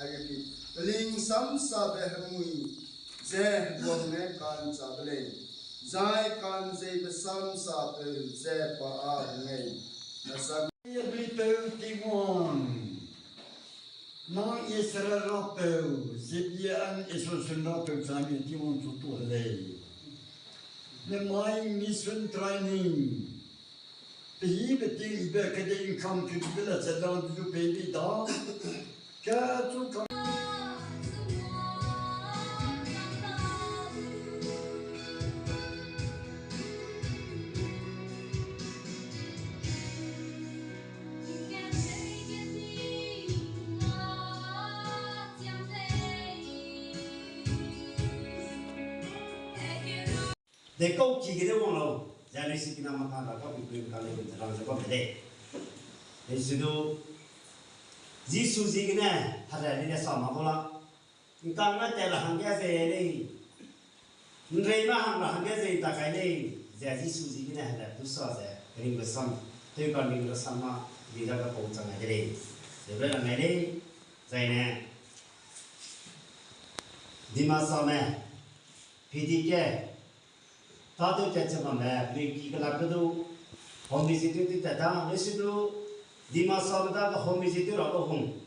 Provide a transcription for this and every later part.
ayaki ling sam sa behmui ze wonne kan chabale zai kan ze besam sa pe ze pa a nei nasam non Israël peu, ZBA Nagaland peu famille qui vont tout tourner. Le my mission training. Pays petit ben que des income que tu veux la c'est dans du pays dans que tout comme để câu chỉ cái đó bằng lâu, giờ này sinh năm mà ta có bị quyền cả lên làm sao có thể để sử dụng Giêsu gì cái này, thật ra đây là sao mà không lắm, chúng ta nói chạy là hàng cái gì đây, người mà hàng cái gì ta cái này, giờ Giêsu gì cái này là tu sửa giờ, cái người sống, tôi còn người sống mà đi ra cái phố chẳng này đây, rồi là ngày đây, vậy nè, đi mà sao mẹ, phi đi cái ta tôi chạy cho mẹ mình chỉ có làm cái đó hôm nay tôi đi chạy ta lấy số đó đi mà sau đó có hôm nay tôi làm đâu không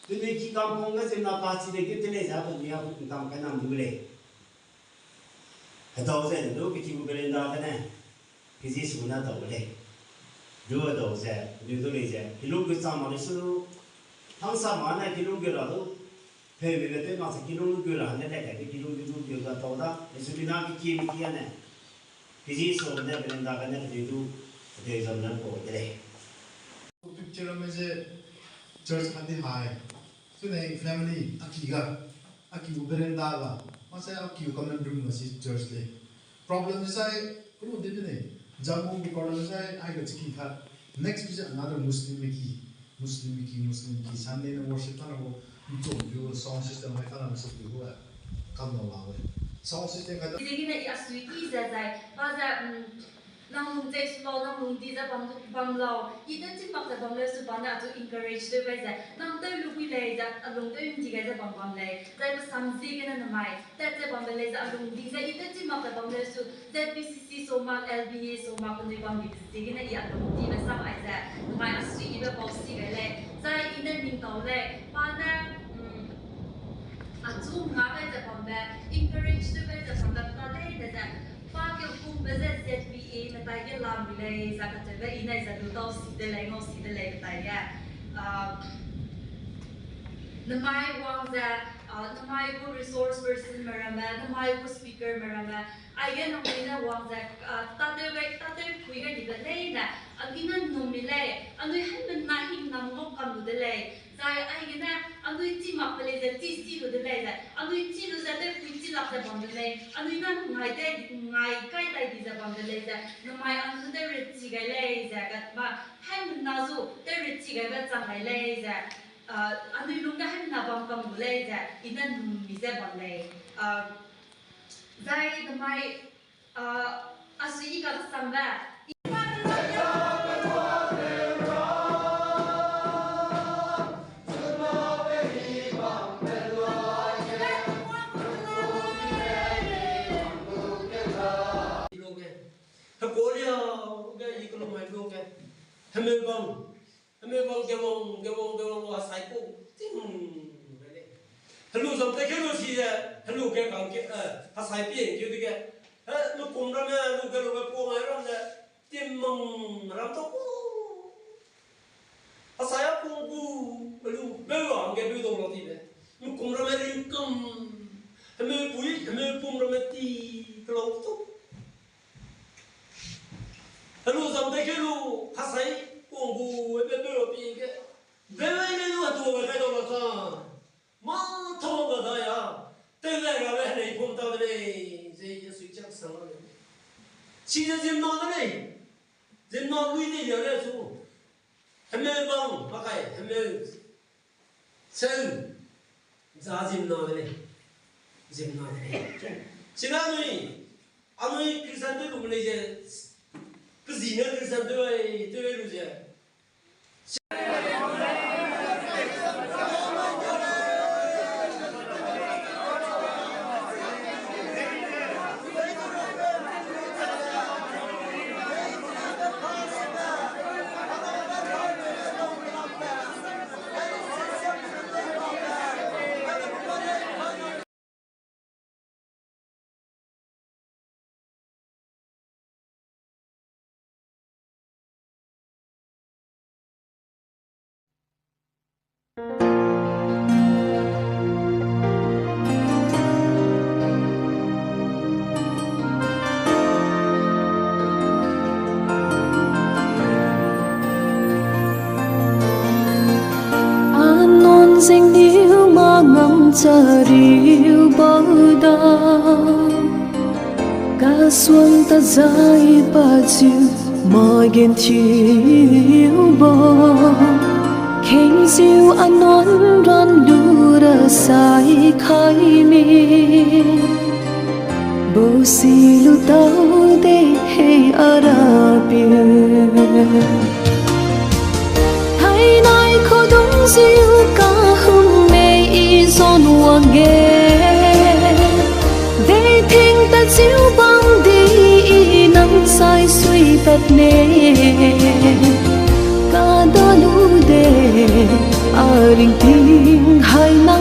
tôi đi chỉ làm không cái gì nào ba chỉ để cái tên này ra tôi nhớ tôi làm cái nào cũng được cái đầu giờ đó cái chỉ có cái lên đó cái này cái gì số nào đâu được rồi đầu giờ điều tôi lấy giờ cái lúc cái sao mà lấy số tháng sau mà này cái lúc cái đó về về tới mà sẽ cái lúc cái là này cái lúc cái là tàu đó lấy số nào cái kia này cái gì số này bên đó cái này thì tu để làm năng của cái này. Picture में जे church खाती हाय, तो नहीं family अकीगा बेरेंदा गा, मसे अकीगा common room में सी church ले. Problem है करो दे भी नहीं, जामों की कॉलेज है आएगा चिकी था. Next भी another Muslim की Sunday में worship था ना वो जो जो sound system है खाना में सब भी हुआ काम ना लावे. Sound system का Jadi ni asli izah pada nang jai slow nang lundi za bamlau ida chin mak za bamlau su bana to encourage the way za nang dai lu pi le za along dai ji ga za bam le zai ba samji ge na mai ta za bam le za along di za ida chin mak za bamlau su ZBCC so mak LBA so mak ni bam di ge na i along di ba sam ai za mai asli ida ba si ge le zai ida ning tau le bana azu nga ga za bam le encourage the way za bam ta le za pa ke kum ba za ZBA mà tại cái làm vì này ra cái chuyện này này ra được đâu xí đây này ngô xí đây này tại cái năm mai quang ra năm mai có resource person mà làm năm mai có speaker mà làm ai cái năm nay là quang ra ta đây quý cái gì vậy nè anh cái năm nôm này anh ấy hay bên này hình nằm ngóc cầm được đây tại ai cái nè anh ấy chỉ mặc cái này chỉ xí được đây anh ấy chỉ được ra đây quý chỉ làm ra bằng đây anh ấy năm ngày cái đây đi ra bằng đây năm mai anh ấy đây chỉ cái này ra cái mà hay mình nào dù đây chỉ cái bên trong cái này ra anh ấy lúc đó hay mình nào bằng cầm đây ra inan mình ra bằng đây tại năm mai asli cái sang ra Hãy subscribe cho kênh Ghiền Mì Gõ để không bỏ lỡ những video dinh níu mà ngắm cha riu bao da ca xuân ta dài ba chiều mà ghen chiều bò khen diêu anh nón ran lura sai khai mi bầu xì lu tao để hay Arabia hay nay khó đúng diêu ca hưng mê y giòn hoàng nghe để thinh ta chiếu băng đi nắng sai suy tật nề ca đó lũ đề à rình thinh hay nắng